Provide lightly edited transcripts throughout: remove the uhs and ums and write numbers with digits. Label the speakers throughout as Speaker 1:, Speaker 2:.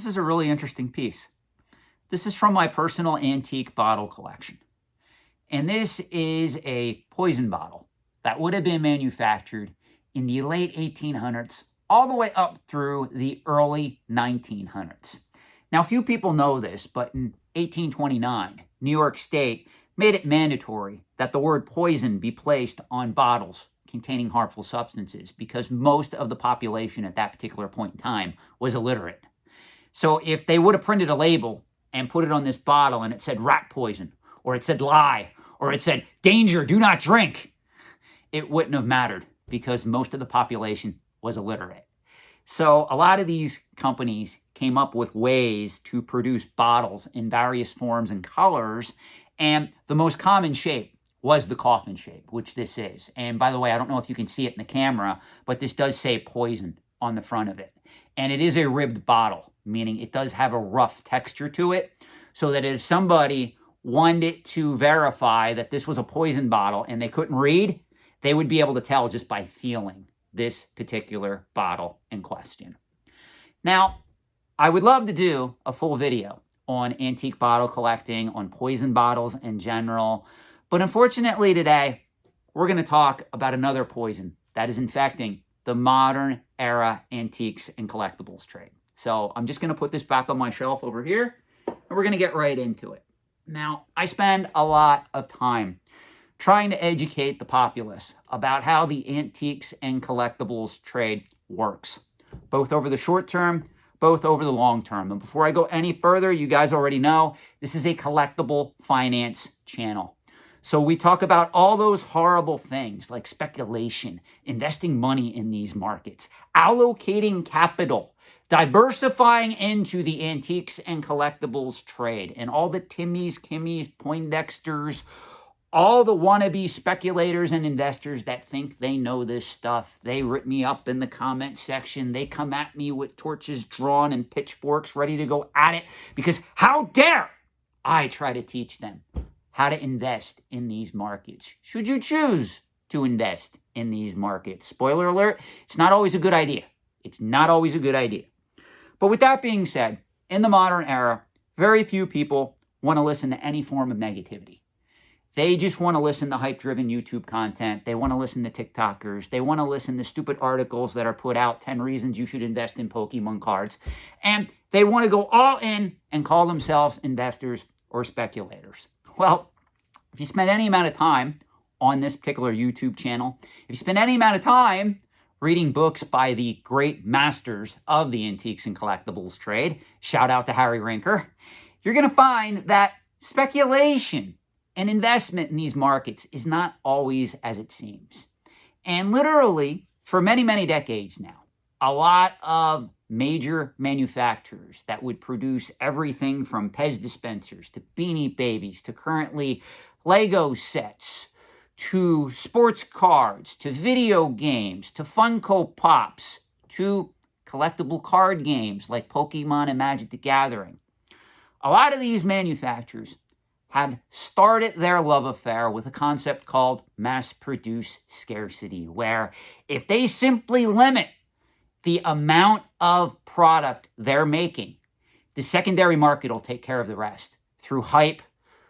Speaker 1: This is a really interesting piece. This is from my personal antique bottle collection. And this is a poison bottle that would have been manufactured in the late 1800s all the way up through the early 1900s. Now, few people know this, but in 1829, New York State made it mandatory that the word poison be placed on bottles containing harmful substances because most of the population at that particular point in time was illiterate. So if they would have printed a label and put it on this bottle and it said rat poison, or it said lie, or it said danger, do not drink, it wouldn't have mattered because most of the population was illiterate. So a lot of these companies came up with ways to produce bottles in various forms and colors, and the most common shape was the coffin shape, which this is. And by the way, I don't know if you can see it in the camera, but this does say poison on the front of it. And it is a ribbed bottle, meaning it does have a rough texture to it, so that if somebody wanted to verify that this was a poison bottle and they couldn't read, they would be able to tell just by feeling this particular bottle in question. Now, I would love to do a full video on antique bottle collecting, on poison bottles in general, but unfortunately today, we're going to talk about another poison that is infecting the modern era antiques and collectibles trade. So I'm just going to put this back on my shelf over here, and we're going to get right into it. Now, I spend a lot of time trying to educate the populace about how the antiques and collectibles trade works, both over the short term, both over the long term. And before I go any further, you guys already know this is a collectible finance channel. So we talk about all those horrible things like speculation, investing money in these markets, allocating capital, diversifying into the antiques and collectibles trade, and all the Timmies, Kimmies, Poindexters, all the wannabe speculators and investors that think they know this stuff. They rip me up in the comment section. They come at me with torches drawn and pitchforks ready to go at it because how dare I try to teach them how to invest in these markets, should you choose to invest in these markets. Spoiler alert, it's not always a good idea. It's not always a good idea. But with that being said, in the modern era, very few people want to listen to any form of negativity. They just want to listen to hype-driven YouTube content. They want to listen to TikTokers. They want to listen to stupid articles that are put out, 10 reasons you should invest in Pokemon cards. And they want to go all in and call themselves investors or speculators. Well, if you spend any amount of time on this particular YouTube channel, if you spend any amount of time reading books by the great masters of the antiques and collectibles trade, shout out to Harry Rinker, you're going to find that speculation and investment in these markets is not always as it seems. And literally, for many, many decades now, a lot of major manufacturers that would produce everything from Pez dispensers to Beanie Babies to currently Lego sets to sports cards to video games to Funko Pops to collectible card games like Pokemon and Magic the Gathering. A lot of these manufacturers have started their love affair with a concept called mass-produced scarcity, where if they simply limit the amount of product they're making, the secondary market will take care of the rest through hype,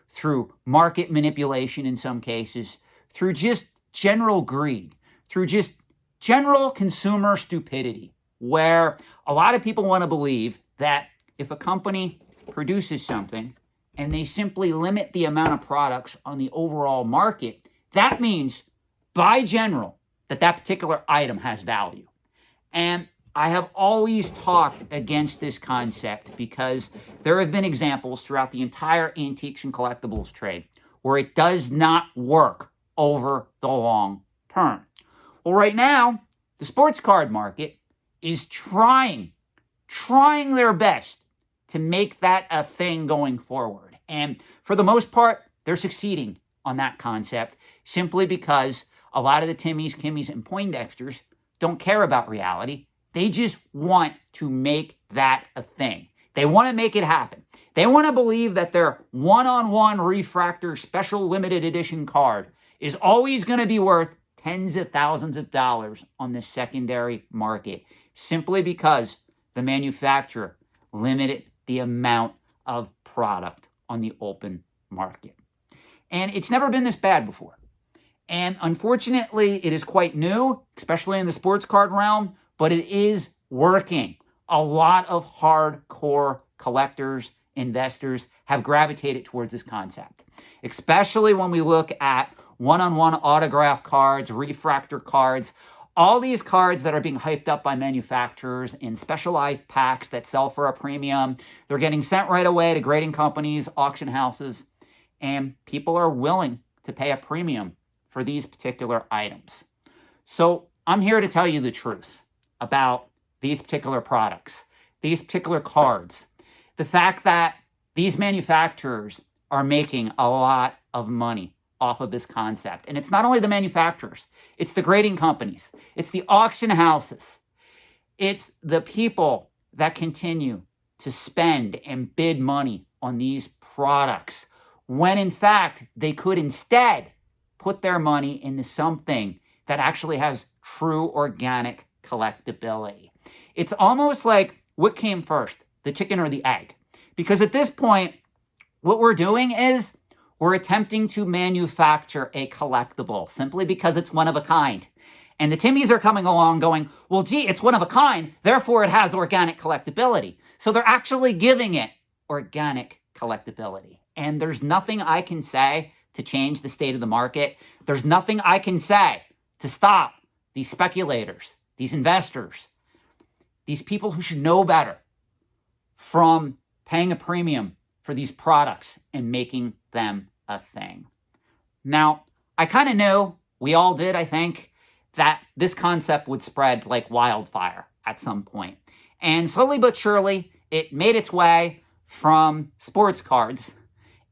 Speaker 1: through market manipulation in some cases, through just general greed, through just general consumer stupidity, where a lot of people want to believe that if a company produces something and they simply limit the amount of products on the overall market, that means, by general, that that particular item has value. And I have always talked against this concept because there have been examples throughout the entire antiques and collectibles trade where it does not work over the long term. Well, right now, the sports card market is trying their best to make that a thing going forward. And for the most part, they're succeeding on that concept simply because a lot of the Timmies, Kimmies, and Poindexters don't care about reality. They just want to make that a thing. They want to make it happen. They want to believe that their one-on-one refractor special limited edition card is always going to be worth tens of thousands of dollars on the secondary market simply because the manufacturer limited the amount of product on the open market. And it's never been this bad before. And unfortunately, it is quite new, especially in the sports card realm, but it is working. A lot of hardcore collectors, investors have gravitated towards this concept, especially when we look at one-on-one autograph cards, refractor cards, all these cards that are being hyped up by manufacturers in specialized packs that sell for a premium. They're getting sent right away to grading companies, auction houses, and people are willing to pay a premium for these particular items. So I'm here to tell you the truth about these particular products, these particular cards. The fact that these manufacturers are making a lot of money off of this concept. And it's not only the manufacturers, it's the grading companies, it's the auction houses, it's the people that continue to spend and bid money on these products when in fact they could instead put their money into something that actually has true organic collectability. It's almost like what came first, the chicken or the egg? Because at this point, what we're doing is we're attempting to manufacture a collectible simply because it's one of a kind. And the Timmies are coming along going, well, gee, it's one of a kind, therefore it has organic collectability. So they're actually giving it organic collectability. And there's nothing I can say to change the state of the market. There's nothing I can say to stop these speculators, these investors, these people who should know better from paying a premium for these products and making them a thing. Now, I kind of knew, we all did, I think, that this concept would spread like wildfire at some point. And slowly but surely, it made its way from sports cards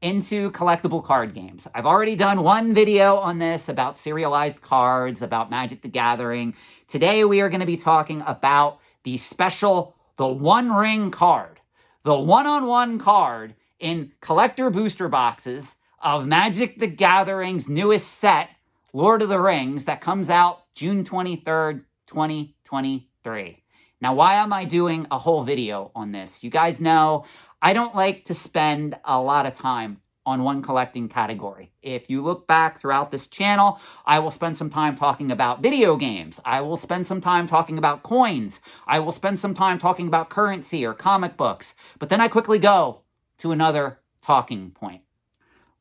Speaker 1: into collectible card games. I've already done one video on this about serialized cards, about Magic the Gathering. Today we are going to be talking about the special, the One Ring card, the one-on-one card in collector booster boxes of Magic the Gathering's newest set, Lord of the Rings, that comes out June 23rd, 2023. Now, why am I doing a whole video on this? You guys know I don't like to spend a lot of time on one collecting category. If you look back throughout this channel, I will spend some time talking about video games. I will spend some time talking about coins. I will spend some time talking about currency or comic books. But then I quickly go to another talking point.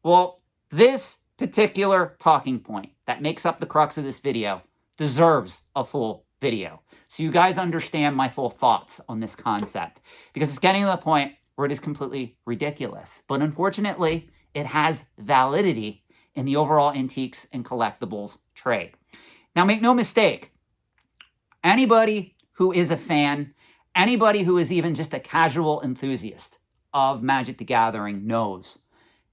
Speaker 1: Well, this particular talking point that makes up the crux of this video deserves a full video, so you guys understand my full thoughts on this concept, because it's getting to the point where it is completely ridiculous. But unfortunately, it has validity in the overall antiques and collectibles trade. Now, make no mistake, anybody who is a fan, anybody who is even just a casual enthusiast of Magic the Gathering knows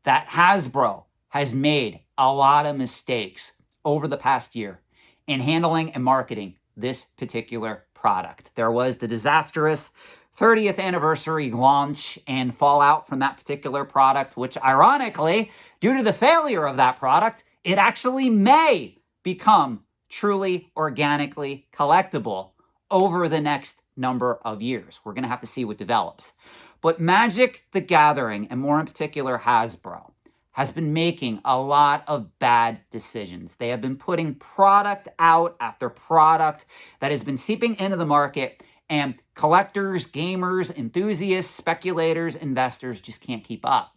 Speaker 1: that Hasbro has made a lot of mistakes over the past year in handling and marketing this particular product. There was the disastrous 30th anniversary launch and fallout from that particular product, which ironically, due to the failure of that product, it actually may become truly organically collectible over the next number of years. We're going to have to see what develops. But Magic the Gathering, and more in particular Hasbro, has been making a lot of bad decisions. They have been putting product out after product that has been seeping into the market, and collectors, gamers, enthusiasts, speculators, investors just can't keep up.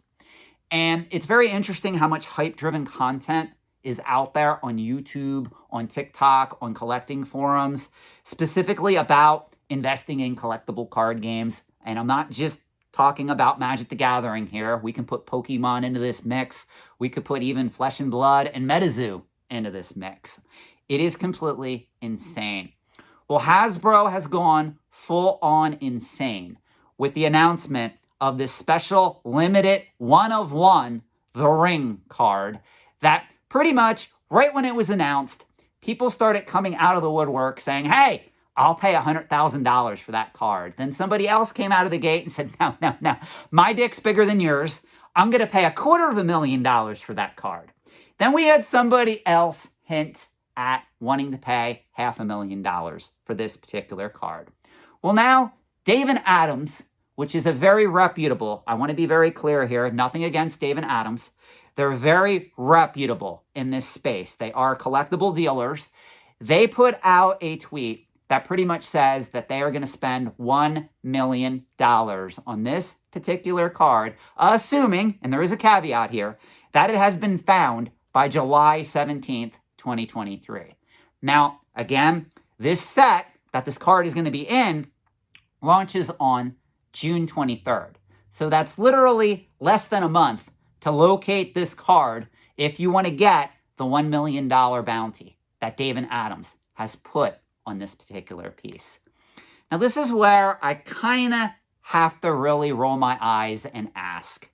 Speaker 1: And it's very interesting how much hype-driven content is out there on YouTube, on TikTok, on collecting forums, specifically about investing in collectible card games. And I'm not just talking about Magic the Gathering here. We can put Pokemon into this mix. We could put even Flesh and Blood and MetaZoo into this mix. It is completely insane. Well, Hasbro has gone full-on insane with the announcement of this special limited one-of-one The Ring card that pretty much right when it was announced, people started coming out of the woodwork saying, hey, I'll pay $100,000 for that card. Then somebody else came out of the gate and said, no, my dick's bigger than yours. I'm going to pay $250,000 for that card. Then we had somebody else hint at wanting to pay $500,000 for this particular card. Well, now, Dave and Adams, which is a very reputable, I want to be very clear here, nothing against Dave and Adams. They're very reputable in this space. They are collectible dealers. They put out a tweet that pretty much says that they are going to spend $1 million on this particular card, assuming, and there is a caveat here, that it has been found by July 17th, 2023. Now, again, this set that this card is going to be in launches on June 23rd. So that's literally less than a month to locate this card if you want to get the $1 million bounty that Dave and Adams has put on this particular piece. Now, this is where I kind of have to really roll my eyes and ask,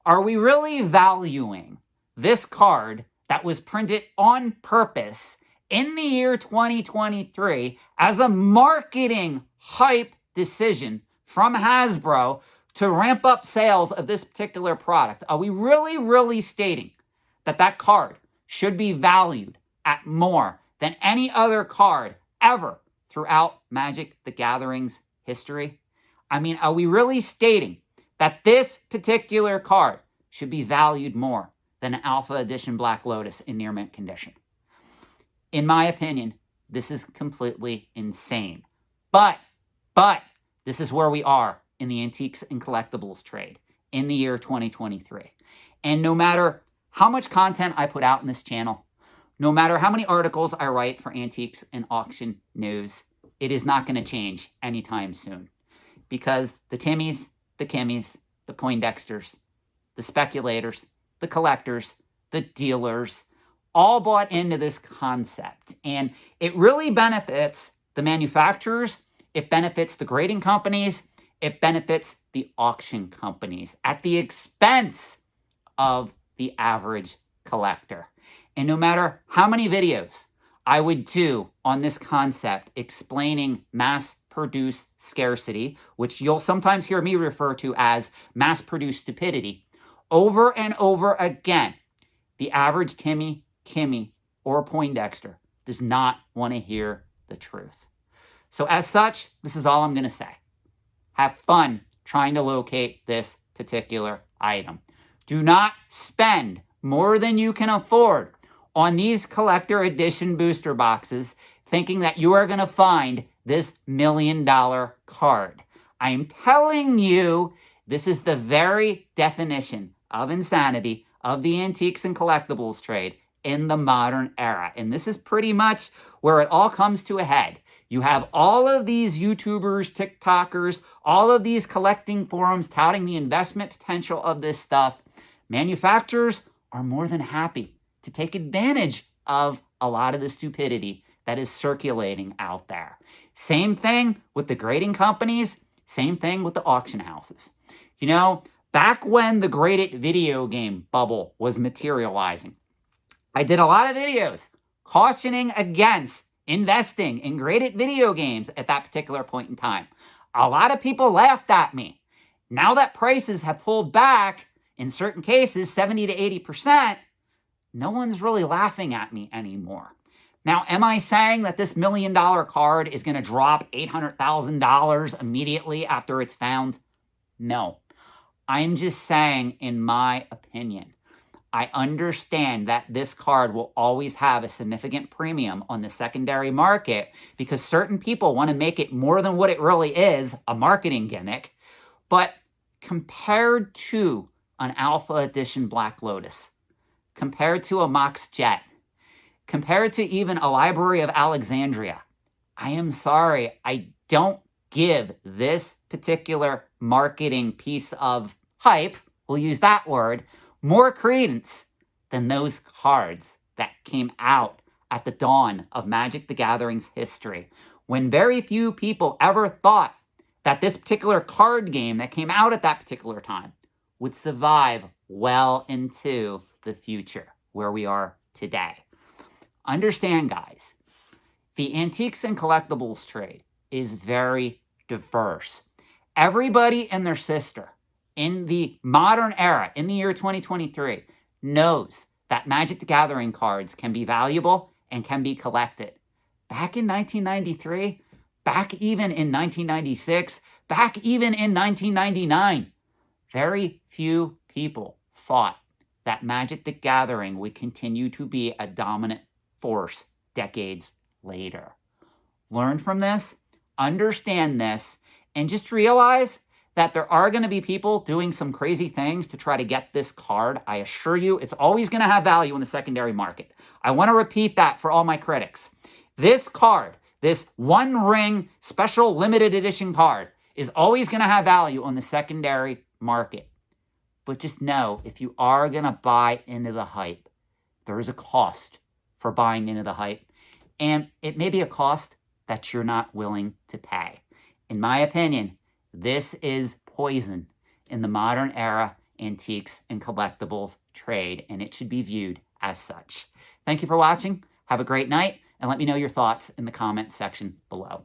Speaker 1: are we really valuing this card that was printed on purpose in the year 2023 as a marketing hype decision from Hasbro to ramp up sales of this particular product? Are we really stating that that card should be valued at more than any other card ever throughout Magic the Gathering's history? I mean, are we really stating that this particular card should be valued more than an Alpha Edition Black Lotus in near mint condition? In my opinion, this is completely insane. But this is where we are in the antiques and collectibles trade in the year 2023. And no matter how much content I put out in this channel, no matter how many articles I write for Antiques and Auction News, it is not going to change anytime soon. Because the Timmies, the Kimmies, the Poindexters, the speculators, the collectors, the dealers, all bought into this concept. And it really benefits the manufacturers, it benefits the grading companies, it benefits the auction companies at the expense of the average collector. And no matter how many videos I would do on this concept explaining mass-produced scarcity, which you'll sometimes hear me refer to as mass-produced stupidity, over and over again, the average Timmy, Kimmy, or Poindexter does not want to hear the truth. So as such, this is all I'm going to say. Have fun trying to locate this particular item. Do not spend more than you can afford on these collector edition booster boxes thinking that you are going to find this $1 million card. I'm telling you, this is the very definition of insanity of the antiques and collectibles trade in the modern era. And this is pretty much where it all comes to a head. You have all of these YouTubers, TikTokers, all of these collecting forums touting the investment potential of this stuff. Manufacturers are more than happy to take advantage of a lot of the stupidity that is circulating out there. Same thing with the grading companies, same thing with the auction houses. You know, back when the graded video game bubble was materializing, I did a lot of videos cautioning against investing in graded video games at that particular point in time. A lot of people laughed at me. Now that prices have pulled back, in certain cases, 70 to 80%, no one's really laughing at me anymore. Now, am I saying that this $1 million card is going to drop $800,000 immediately after it's found? No. I'm just saying, in my opinion, I understand that this card will always have a significant premium on the secondary market because certain people want to make it more than what it really is, a marketing gimmick. But compared to an Alpha Edition Black Lotus, compared to a Mox Jet, compared to even a Library of Alexandria, I am sorry, I don't give this particular marketing piece of hype, we'll use that word, more credence than those cards that came out at the dawn of Magic the Gathering's history, when very few people ever thought that this particular card game that came out at that particular time would survive well into the future where we are today. Understand, guys, the antiques and collectibles trade is very diverse. Everybody and their sister in the modern era, in the year 2023, knows that Magic the Gathering cards can be valuable and can be collected. Back in 1993, back even in 1996, Back even in 1999, very few people thought that Magic the Gathering would continue to be a dominant force decades later. Learn from this, understand this, and just realize that there are going to be people doing some crazy things to try to get this card. I assure you, it's always going to have value in the secondary market. I want to repeat that for all my critics. This card, this One Ring special limited edition card, is always going to have value on the secondary market. But just know, if you are going to buy into the hype, there is a cost for buying into the hype. And it may be a cost that you're not willing to pay. In my opinion, this is poison in the modern era antiques and collectibles trade, and it should be viewed as such. Thank you for watching. Have a great night, and let me know your thoughts in the comment section below.